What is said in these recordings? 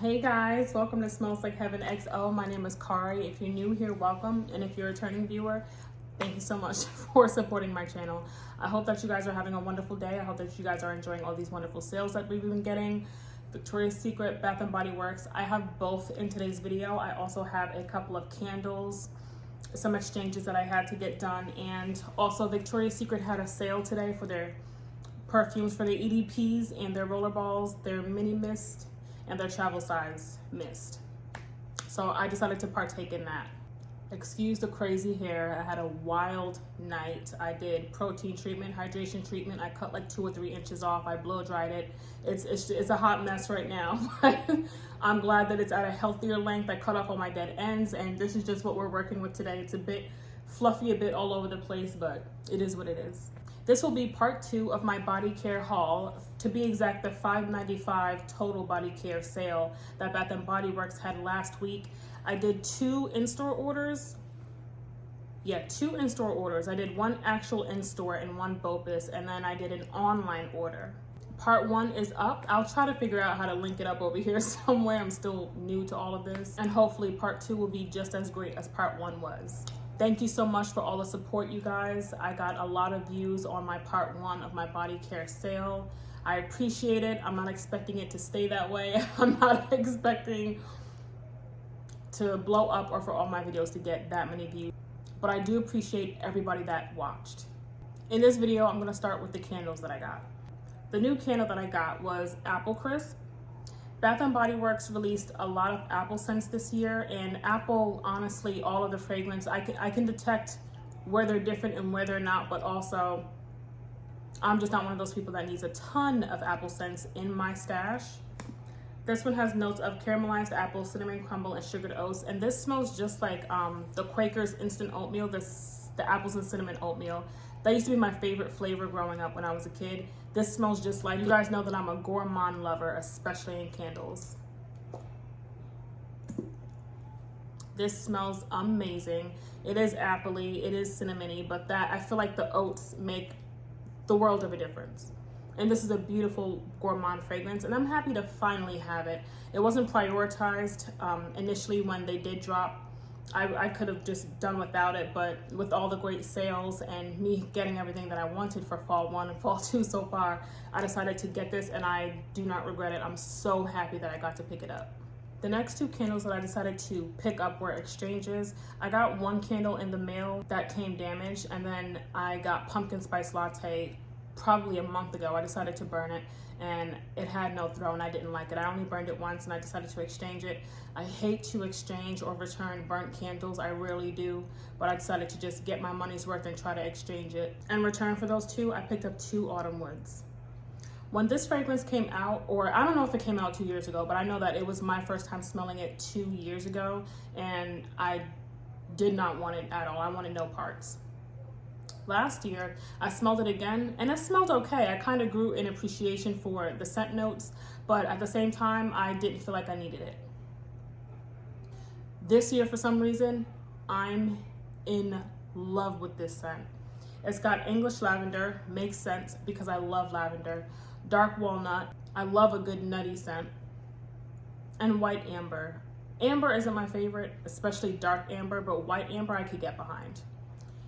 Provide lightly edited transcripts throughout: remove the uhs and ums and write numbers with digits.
Hey guys, welcome to Smells Like Heaven XO. My name is Kari. If you're new here, welcome. And if you're a returning viewer, thank you so much for supporting my channel. I hope that you guys are having a wonderful day. I hope that you guys are enjoying all these wonderful sales that we've been getting. Victoria's Secret, Bath & Body Works. I have both in today's video. I also have a couple of candles, some exchanges that I had to get done. And also Victoria's Secret had a sale today for their perfumes, for their EDPs and their rollerballs, their mini mist, and their travel size mist. So I decided to partake in that. Excuse the crazy hair. I had a wild night. I did protein treatment, hydration treatment. I cut like 2 or 3 inches off. I blow dried it. It's a hot mess right now. I'm glad that it's at a healthier length. I cut off all my dead ends, and this is just what we're working with today. It's a bit fluffy, a bit all over the place, but it is what it is. This will be part 2 of my body care haul. To be exact, the $5.95 total body care sale that Bath & Body Works had last week. I did 2 in-store orders. Yeah, 2 in-store orders. I did 1 actual in-store and 1 BOPUS, and then I did an online order. Part 1 is up. I'll try to figure out how to link it up over here somewhere. I'm still new to all of this. And hopefully part 2 will be just as great as part 1 was. Thank you so much for all the support, you guys. I got a lot of views on my part 1 of my body care sale. I appreciate it. I'm not expecting it to stay that way. I'm not expecting to blow up or for all my videos to get that many views. But I do appreciate everybody that watched. In this video, I'm gonna start with the candles that I got. The new candle that I got was Apple Crisp. Bath & Body Works released a lot of apple scents this year, and apple, honestly, all of the fragrance, I can detect where they're different and where they're not, but also I'm just not one of those people that needs a ton of apple scents in my stash. This one has notes of caramelized apple, cinnamon crumble, and sugared oats, and this smells just like the Quaker's instant oatmeal, the apples and cinnamon oatmeal. That used to be my favorite flavor growing up when I was a kid. This smells just like, you guys know that I'm a gourmand lover, especially in candles. This smells amazing. It is appley, it is cinnamony, but that, I feel like the oats make the world of a difference. And this is a beautiful gourmand fragrance, and I'm happy to finally have it. It wasn't prioritized initially when they did drop. I could have just done without it, but with all the great sales and me getting everything that I wanted for fall 1 and fall 2 so far, I decided to get this, and I do not regret it. I'm so happy that I got to pick it up. The next 2 candles that I decided to pick up were exchanges. I got 1 candle in the mail that came damaged, and then I got pumpkin spice latte probably a month ago. I decided to burn it, and it had no throw, and I didn't like it. I only burned it once, and I decided to exchange it. I hate to exchange or return burnt candles. I rarely do, but I decided to just get my money's worth and try to exchange it. In return for those 2, I picked up 2 autumn woods. When this fragrance came out, or I don't know if it came out 2 years ago, but I know that it was my first time smelling it 2 years ago, and I did not want it at all. I wanted no parts. Last year, I smelled it again, and it smelled okay. I kind of grew in appreciation for the scent notes, but at the same time, I didn't feel like I needed it. This year, for some reason, I'm in love with this scent. It's got English lavender, makes sense because I love lavender, dark walnut, I love a good nutty scent, and white amber. Amber isn't my favorite, especially dark amber, but white amber I could get behind.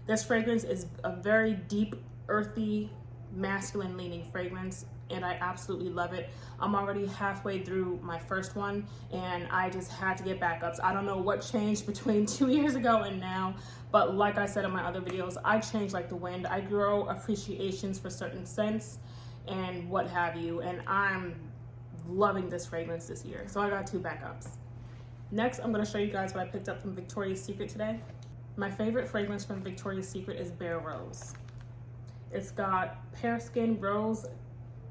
This fragrance is a very deep, earthy, masculine leaning fragrance, and I absolutely love it. I'm already halfway through my first one, and I just had to get backups. I don't know what changed between 2 years ago and now, but like I said in my other videos, I change like the wind. I grow appreciations for certain scents and what have you, and I'm loving this fragrance this year. So I got 2 backups. Next, I'm gonna show you guys what I picked up from Victoria's Secret today. My favorite fragrance from Victoria's Secret is Bare Rose. It's got pear skin, rose,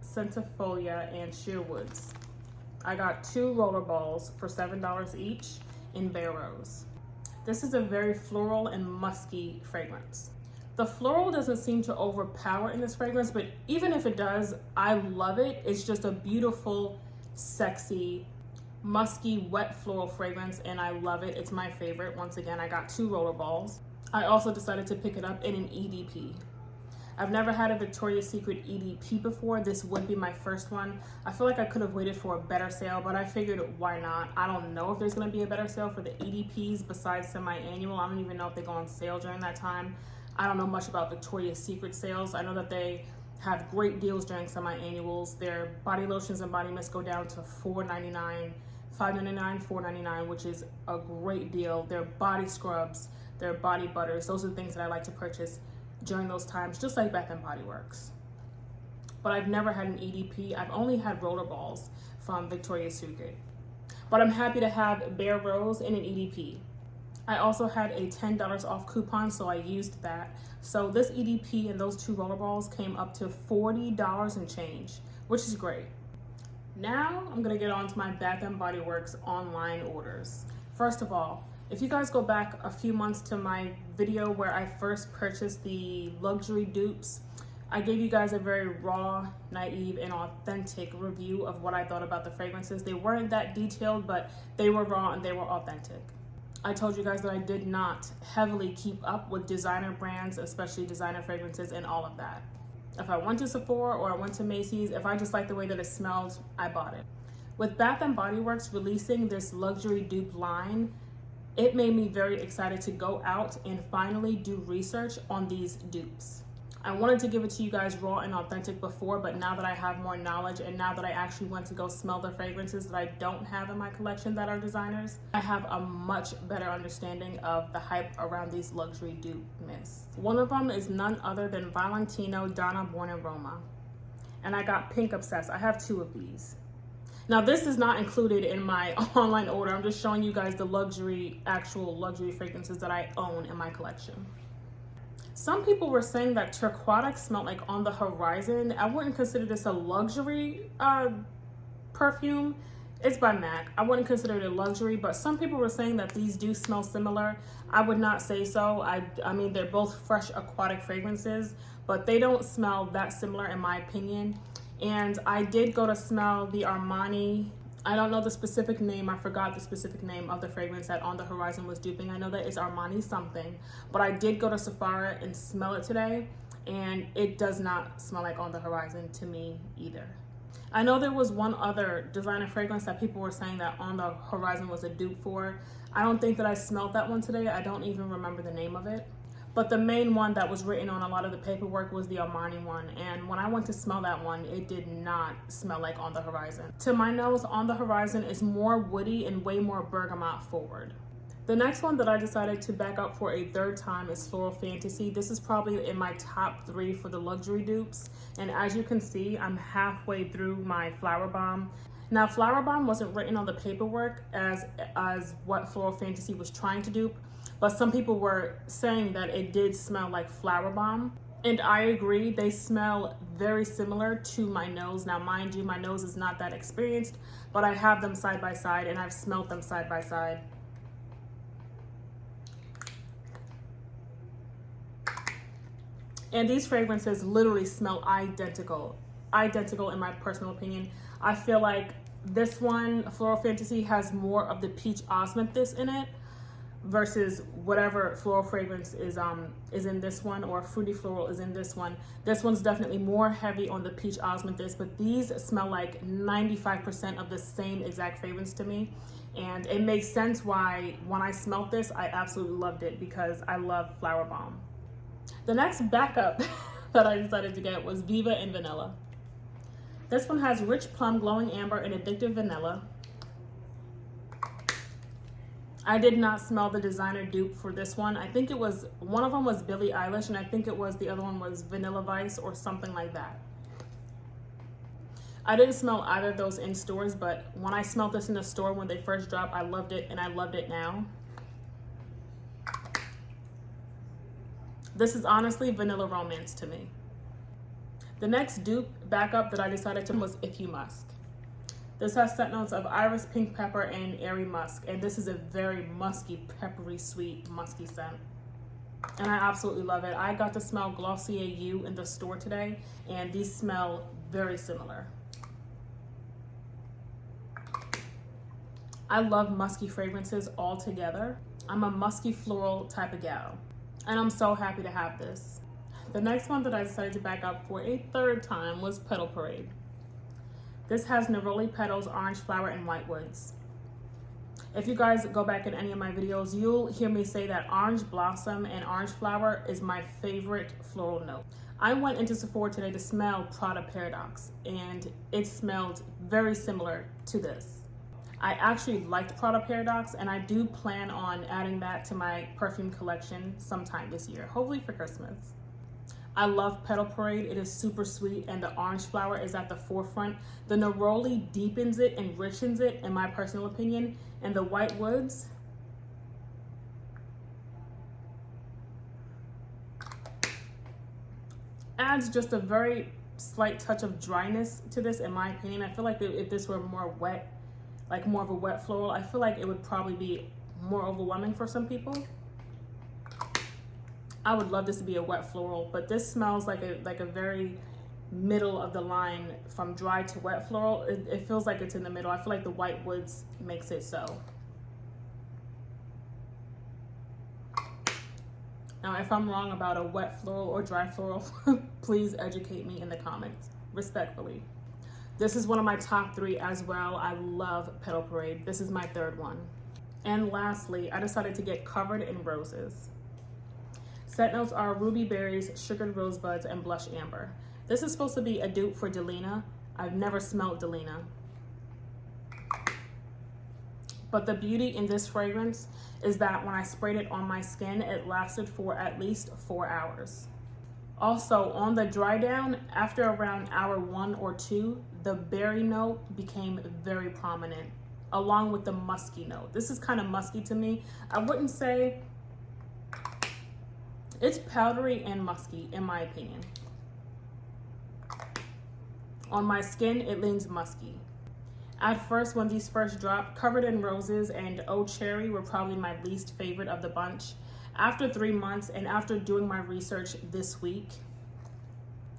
centifolia, and sheerwoods. I got 2 roller balls for $7 each in Bare Rose. This is a very floral and musky fragrance. The floral doesn't seem to overpower in this fragrance, but even if it does, I love it. It's just a beautiful, sexy, musky, wet floral fragrance, and I love it. It's my favorite. Once again, I got 2 roller balls. I also decided to pick it up in an EDP. I've never had a Victoria's Secret EDP before. This would be my first one. I feel like I could have waited for a better sale, but I figured why not? I don't know if there's going to be a better sale for the EDPs besides semi-annual. I don't even know if they go on sale during that time. I don't know much about Victoria's Secret sales. I know that they have great deals during semi-annuals. Their body lotions and body mists go down to $4.99, $5.99, $4.99, which is a great deal. Their body scrubs, their body butters, those are the things that I like to purchase during those times, just like Bath and Body Works. But I've never had an EDP. I've only had rollerballs from Victoria's Secret. But I'm happy to have Bare Rose in an EDP. I also had a $10 off coupon, so I used that. So this EDP and those two rollerballs came up to $40 and change, which is great. Now I'm gonna get on to my Bath and Body Works online orders. First of all, if you guys go back a few months to my video where I first purchased the luxury dupes, I gave you guys a very raw, naive, and authentic review of what I thought about the fragrances. They weren't that detailed, but they were raw and they were authentic. I told you guys that I did not heavily keep up with designer brands, especially designer fragrances and all of that. If I went to Sephora or I went to Macy's, if I just liked the way that it smelled, I bought it. With Bath and Body Works releasing this luxury dupe line, it made me very excited to go out and finally do research on these dupes. I wanted to give it to you guys raw and authentic before, but now that I have more knowledge and now that I actually went to go smell the fragrances that I don't have in my collection that are designers, I have a much better understanding of the hype around these luxury dupe mists. One of them is none other than Valentino Donna Born in Roma. And I got Pink Obsessed. I have two of these. Now this is not included in my online order. I'm just showing you guys the actual luxury fragrances that I own in my collection. Some people were saying that Turquoise smelled like On the Horizon. I wouldn't consider this a luxury perfume. It's by MAC. I wouldn't consider it a luxury, but some people were saying that these do smell similar. I would not say so. I mean, they're both fresh aquatic fragrances, but they don't smell that similar in my opinion. And I did go to smell the Armani. I don't know the specific name. I forgot the specific name of the fragrance that On the Horizon was duping. I know that it's Armani something, but I did go to Sephora and smell it today, and it does not smell like On the Horizon to me either. I know there was one other designer fragrance that people were saying that On the Horizon was a dupe for. I don't think that I smelled that one today. I don't even remember the name of it. But the main one that was written on a lot of the paperwork was the Armani one. And when I went to smell that one, it did not smell like On the Horizon. To my nose, On the Horizon is more woody and way more bergamot forward. The next one that I decided to back up for a third time is Floral Fantasy. This is probably in my top 3 for the luxury dupes. And as you can see, I'm halfway through my Flower Bomb. Now, Flower Bomb wasn't written on the paperwork as what Floral Fantasy was trying to dupe. But some people were saying that it did smell like Flower Bomb. And I agree, they smell very similar to my nose. Now, mind you, my nose is not that experienced, but I have them side by side and I've smelled them side by side. And these fragrances literally smell identical in my personal opinion. I feel like this one, Floral Fantasy, has more of the peach osmanthus in it versus whatever floral fragrance is in this one, or fruity floral is in this one. This one's definitely more heavy on the peach osmanthus, but these smell like 95% of the same exact fragrance to me. And it makes sense why when I smelled this, I absolutely loved it because I love Flower Bomb. The next backup that I decided to get was Viva and Vanilla. This one has rich plum, glowing amber, and addictive vanilla. I did not smell the designer dupe for this one. I think it was, one of them was Billie Eilish, and I think it was the other one was Vanilla Vice or something like that. I didn't smell either of those in stores, but when I smelled this in the store when they first dropped, I loved it, and I loved it now. This is honestly vanilla romance to me. The next dupe backup that I decided to was If You Musk. This has scent notes of iris, pink pepper, and airy musk. And this is a very musky, peppery, sweet, musky scent. And I absolutely love it. I got to smell Glossier You in the store today, and these smell very similar. I love musky fragrances altogether. I'm a musky floral type of gal, and I'm so happy to have this. The next one that I decided to back up for a third time was Petal Parade. This has neroli petals, orange flower, and white woods. If you guys go back in any of my videos, you'll hear me say that orange blossom and orange flower is my favorite floral note. I went into Sephora today to smell Prada Paradox, and it smelled very similar to this. I actually liked Prada Paradox, and I do plan on adding that to my perfume collection sometime this year, hopefully for Christmas. I love Petal Parade. It is super sweet, and the orange flower is at the forefront. The neroli deepens it, enriches it, in my personal opinion, and the white woods adds just a very slight touch of dryness to this, in my opinion. I feel like if this were more wet, like more of a wet floral, I feel like it would probably be more overwhelming for some people. I would love this to be a wet floral, but this smells like a very middle of the line from dry to wet floral. It feels like it's in the middle. I feel like the white woods makes it so. Now, if I'm wrong about a wet floral or dry floral, please educate me in the comments, respectfully. This is one of my top 3 as well. I love Petal Parade. This is my third one. And lastly, I decided to get Covered in Roses. Scent notes are ruby berries, sugared rosebuds, and blush amber. This is supposed to be a dupe for Delina. I've never smelled Delina. But the beauty in this fragrance is that when I sprayed it on my skin, it lasted for at least 4 hours. Also, on the dry down, after around hour 1 or 2, the berry note became very prominent, along with the musky note. This is kind of musky to me. I wouldn't say it's powdery and musky, in my opinion. On my skin, it leans musky. At first, when these first dropped, Covered in Roses and Oh Cherry were probably my least favorite of the bunch. After 3 months, and after doing my research this week,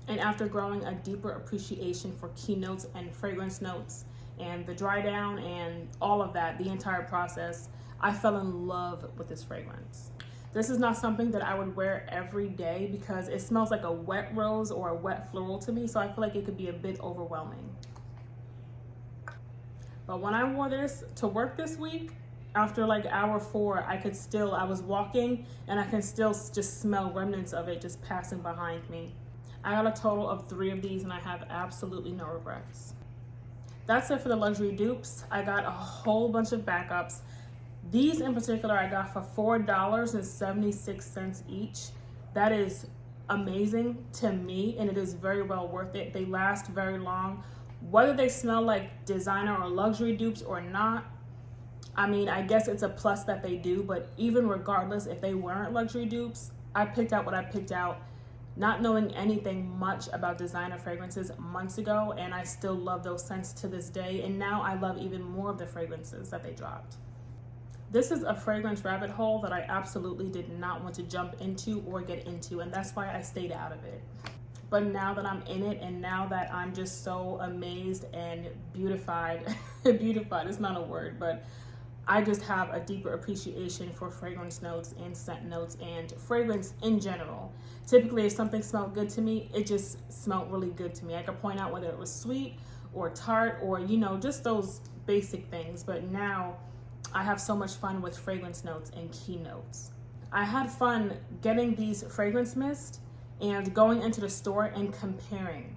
and after growing a deeper appreciation for keynotes and fragrance notes, and the dry down and all of that, the entire process, I fell in love with this fragrance. This is not something that I would wear every day because it smells like a wet rose or a wet floral to me, so I feel like it could be a bit overwhelming. But when I wore this to work this week, after like hour 4, I was walking and I can still just smell remnants of it just passing behind me. I got a total of 3 of these and I have absolutely no regrets. That's it for the luxury dupes. I got a whole bunch of backups. These in particular I got for $4.76 each. That is amazing to me, and it is very well worth it. They last very long. Whether they smell like designer or luxury dupes or not, I mean, I guess it's a plus that they do, but even regardless, if they weren't luxury dupes, I picked out what I picked out, not knowing anything much about designer fragrances months ago, and I still love those scents to this day, and now I love even more of the fragrances that they dropped. This is a fragrance rabbit hole that I absolutely did not want to jump into or get into, and that's why I stayed out of it. But now that I'm in it, and now that I'm just so amazed and beautified, beautified is not a word, but I just have a deeper appreciation for fragrance notes and scent notes and fragrance in general. Typically, if something smelled good to me, it just smelled really good to me. I could point out whether it was sweet or tart or, you know, just those basic things. But now I have so much fun with fragrance notes and key notes. I had fun getting these fragrance mist and going into the store and comparing.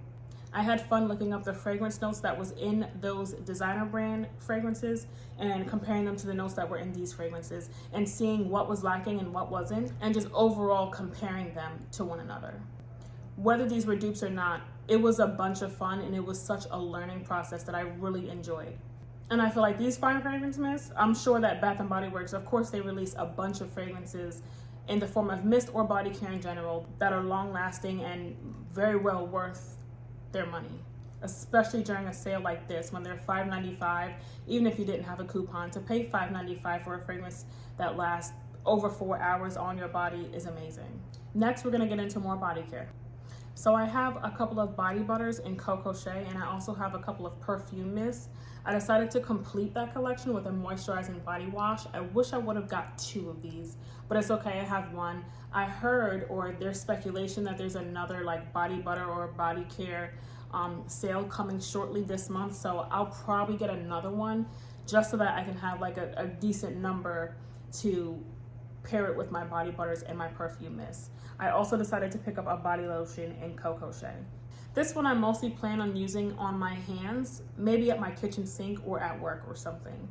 I had fun looking up the fragrance notes that was in those designer brand fragrances and comparing them to the notes that were in these fragrances and seeing what was lacking and what wasn't, and just overall comparing them to one another. Whether these were dupes or not, it was a bunch of fun, and it was such a learning process that I really enjoyed. And I feel like these fine fragrance mists, I'm sure that Bath & Body Works, of course, they release a bunch of fragrances in the form of mist or body care in general that are long lasting and very well worth their money, especially during a sale like this when they're $5.95. Even if you didn't have a coupon, to pay $5.95 for a fragrance that lasts over 4 hours on your body is amazing. Next, we're going to get into more body care. So I have a couple of body butters in Coco Shea, and I also have a couple of perfume mists. I decided to complete that collection with a moisturizing body wash. I wish I would have got 2 of these, but it's okay, I have 1. I heard, or there's speculation that there's another like body butter or body care sale coming shortly this month, so I'll probably get another one just so that I can have like a decent number to pair it with my body butters and my perfume mist. I also decided to pick up a body lotion in Coco Shea. This one I mostly plan on using on my hands, maybe at my kitchen sink or at work or something.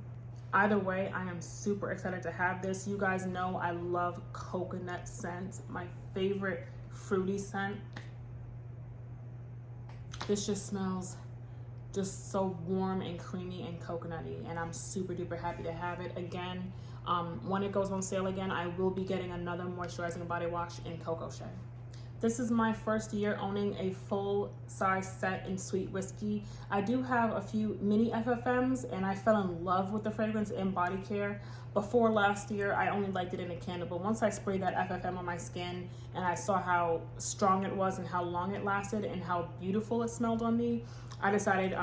Either way, I am super excited to have this. You guys know I love coconut scents, my favorite fruity scent. This just smells just so warm and creamy and coconutty, and I'm super duper happy to have it. Again, when it goes on sale again, I will be getting another moisturizing body wash in Coco Shea. This is my first year owning a full size set in Sweet Whiskey. I do have a few mini FFMs, and I fell in love with the fragrance in body care. Before last year, I only liked it in a candle, but once I sprayed that FFM on my skin and I saw how strong it was and how long it lasted and how beautiful it smelled on me, I decided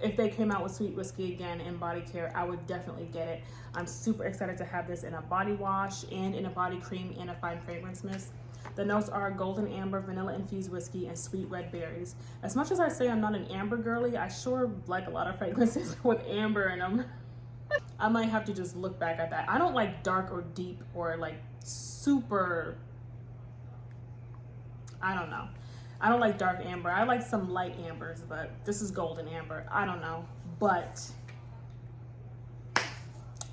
if they came out with Sweet Whiskey again in body care, I would definitely get it. I'm super excited to have this in a body wash and in a body cream and a fine fragrance mist. The notes are golden amber, vanilla infused whiskey, and sweet red berries. As much as I say I'm not an amber girly, I sure like a lot of fragrances with amber in them. I might have to just look back at that. I don't like dark or deep or like super, I don't know. I don't like dark amber. I like some light ambers, but this is golden amber. I don't know, but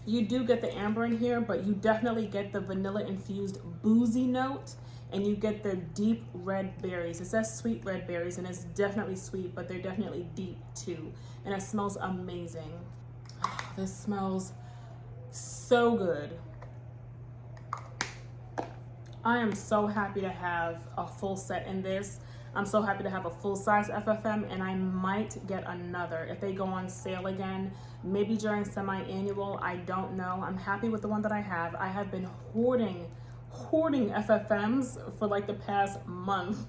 you do get the amber in here, but you definitely get the vanilla infused boozy note, and you get the deep red berries. It says sweet red berries, and it's definitely sweet, but they're definitely deep too. And it smells amazing. This smells so good. I am so happy to have a full set in this. I'm so happy to have a full-size FFM, and I might get another if they go on sale again, maybe during semi-annual. I don't know. I'm happy with the one that I have. I have been hoarding FFMs for like the past month.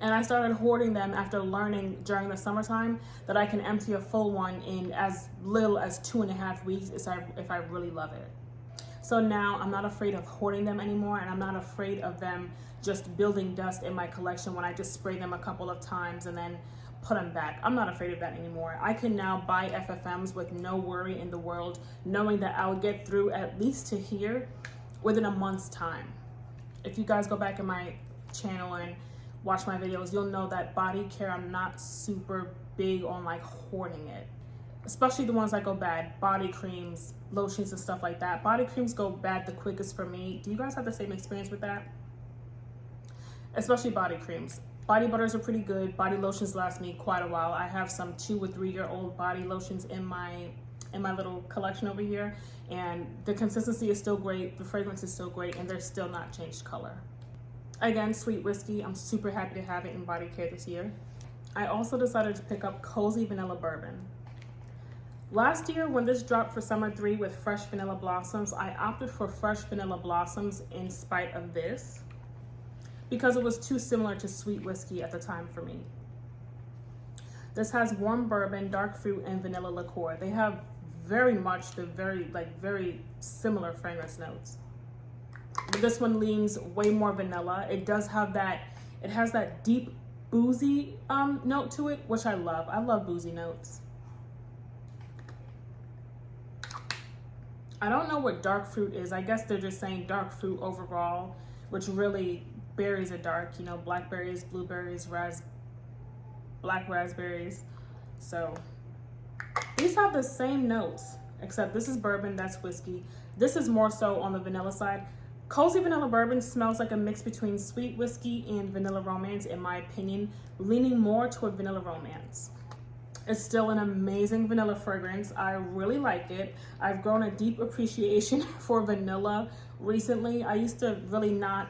And I started hoarding them after learning during the summertime that I can empty a full one in as little as 2.5 weeks if I really love it. So now I'm not afraid of hoarding them anymore, and I'm not afraid of them just building dust in my collection when I just spray them a couple of times and then put them back. I'm not afraid of that anymore. I can now buy FFMs with no worry in the world, knowing that I'll get through at least to here within a month's time. If you guys go back in my channel and watch my videos, you'll know that body care, I'm not super big on like hoarding it, especially the ones that go bad, body creams, lotions and stuff like that. Body creams go bad the quickest for me. Do you guys have the same experience with that? Especially body creams. Body butters are pretty good. Body lotions last me quite a while. I have some 2 or 3 year old body lotions in my little collection over here, and the consistency is still great, the fragrance is still great, and they're still not changed color. Again, Sweet Whiskey, I'm super happy to have it in body care this year. I also decided to pick up Cozy Vanilla Bourbon. Last year, when this dropped for Summer 3 with Fresh Vanilla Blossoms, I opted for Fresh Vanilla Blossoms in spite of this because it was too similar to Sweet Whiskey at the time for me. This has warm bourbon, dark fruit, and vanilla liqueur. They have very much the very similar fragrance notes. But this one leans way more vanilla. It does have that, it has that deep boozy note to it, which I love. I love boozy notes. I don't know what dark fruit is. I guess they're just saying dark fruit overall, which really berries are dark, you know, blackberries, blueberries, black raspberries. So these have the same notes, except this is bourbon, that's whiskey. This is more so on the vanilla side. Cozy Vanilla Bourbon smells like a mix between Sweet Whiskey and Vanilla Romance, in my opinion, leaning more toward Vanilla Romance. It's still an amazing vanilla fragrance. I really like it. I've grown a deep appreciation for vanilla recently. I used to really not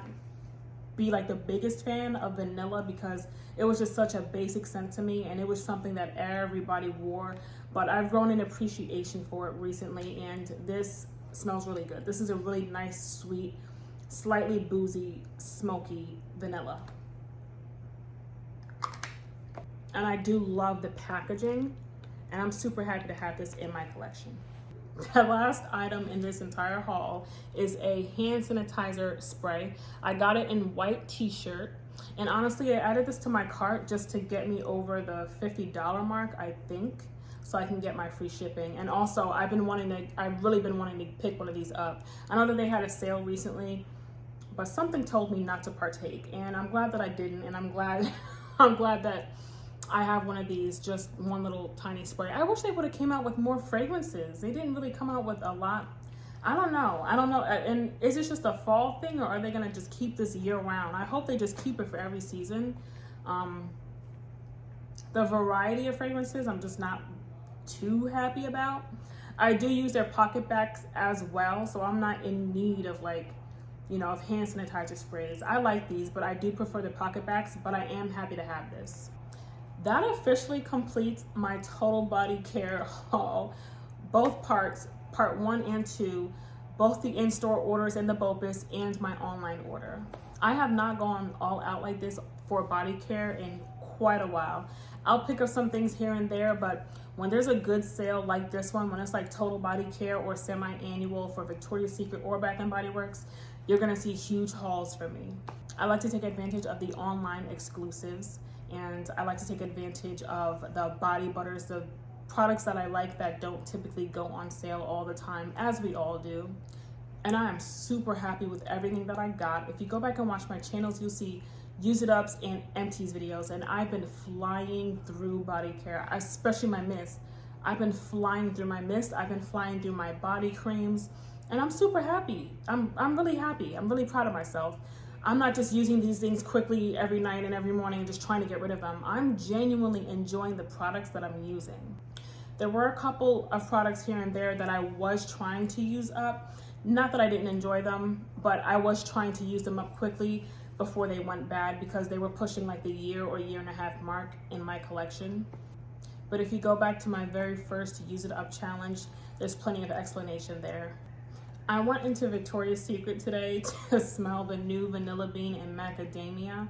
be like the biggest fan of vanilla because it was just such a basic scent to me, and it was something that everybody wore. But I've grown an appreciation for it recently, and this smells really good. This is a really nice, sweet, slightly boozy, smoky vanilla. and I do love the packaging, and I'm super happy to have this in my collection. The last item in this entire haul is a hand sanitizer spray. I got it in white t-shirt, and honestly I added this to my cart just to get me over the $50 mark, I think, so I can get my free shipping. And also I've really been wanting to pick one of these up. I know that they had a sale recently, but something told me not to partake, and I'm glad that I didn't, and I'm glad that I have one of these, just one little tiny spray. I wish they would have came out with more fragrances. They didn't really come out with a lot. I don't know. And is this just a fall thing, or are they gonna just keep this year round? I hope they just keep it for every season. The variety of fragrances I'm just not too happy about. I do use their pocket bags as well, so I'm not in need of of hand sanitizer sprays. I like these, but I do prefer the pocket bags, but I am happy to have this. That officially completes my total body care haul, both parts, part 1 and 2, both the in-store orders and the BOPUS, and my online order. I have not gone all out like this for body care in quite a while. I'll pick up some things here and there, but when there's a good sale like this one, when it's like total body care or semi-annual for Victoria's Secret or Bath & Body Works, you're gonna see huge hauls from me. I like to take advantage of the online exclusives, and I like to take advantage of the body butters, the products that I like that don't typically go on sale all the time, as we all do. And I am super happy with everything that I got. If you go back and watch my channels, you'll see use it ups and empties videos, and I've been flying through body care, especially my mist. I've been flying through my mist. I've been flying through my body creams, and I'm super happy. I'm really happy. I'm really proud of myself. I'm not just using these things quickly every night and every morning and just trying to get rid of them. I'm genuinely enjoying the products that I'm using. There were a couple of products here and there that I was trying to use up. Not that I didn't enjoy them, but I was trying to use them up quickly before they went bad, because they were pushing like the year or year and a half mark in my collection. But if you go back to my very first Use It Up challenge, there's plenty of explanation there. I went into Victoria's Secret today to smell the new vanilla bean and macadamia,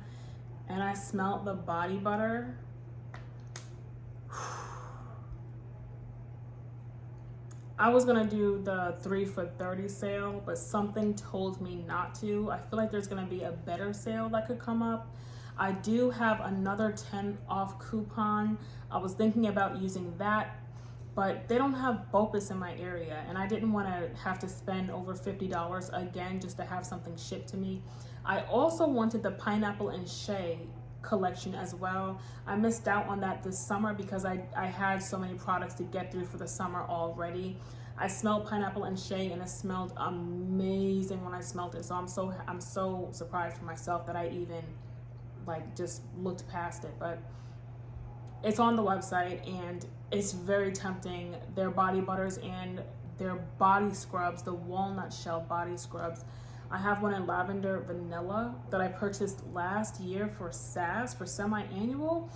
and I smelled the body butter. I was gonna do the 3 for $30 sale, but something told me not to. I feel like there's gonna be a better sale that could come up. I do have another 10 off coupon. I was thinking about using that, but they don't have BOPUS in my area, and I didn't want to have to spend over $50 again just to have something shipped to me. I also wanted the pineapple and shea collection as well. I missed out on that this summer because I had so many products to get through for the summer already. I smelled pineapple and shea, and it smelled amazing when I smelled it. So I'm so surprised for myself that I even just looked past it. But it's on the website, and it's very tempting. Their body butters and their body scrubs, the walnut shell body scrubs. I have one in lavender vanilla that I purchased last year for SAS, for semi-annual,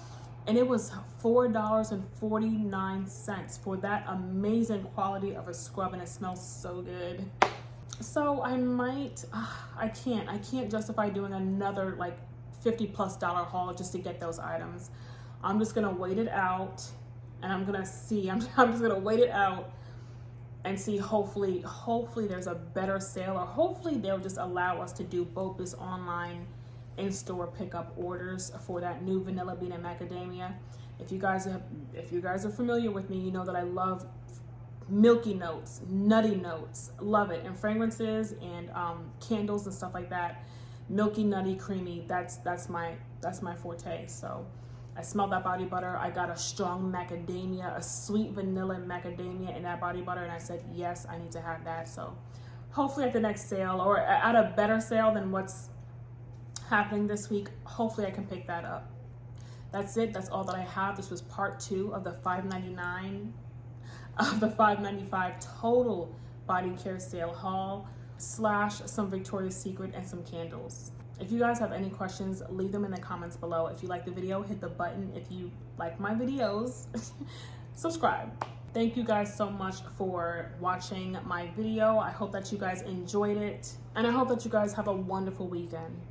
and it was $4.49 for that amazing quality of a scrub, and it smells so good. So I might, I can't justify doing another $50+ haul just to get those items. I'm just gonna wait it out, and I'm gonna see. I'm just gonna wait it out and see. Hopefully there's a better sale, or hopefully they'll just allow us to do BOPUS online in-store pickup orders for that new vanilla bean and macadamia. If you guys are familiar with me, you know that I love milky notes, nutty notes, love it, and fragrances and candles and stuff like that. Milky, nutty, creamy. That's my forte. So I smelled that body butter. I got a strong macadamia, a sweet vanilla macadamia in that body butter, and I said, yes, I need to have that. So hopefully at the next sale, or at a better sale than what's happening this week, hopefully I can pick that up. That's it. That's all that I have. This was part 2 of the $5.95 total body care sale haul / some Victoria's Secret and some candles. If you guys have any questions, leave them in the comments below. If you like the video, hit the button. If you like my videos, subscribe. Thank you guys so much for watching my video. I hope that you guys enjoyed it, and I hope that you guys have a wonderful weekend.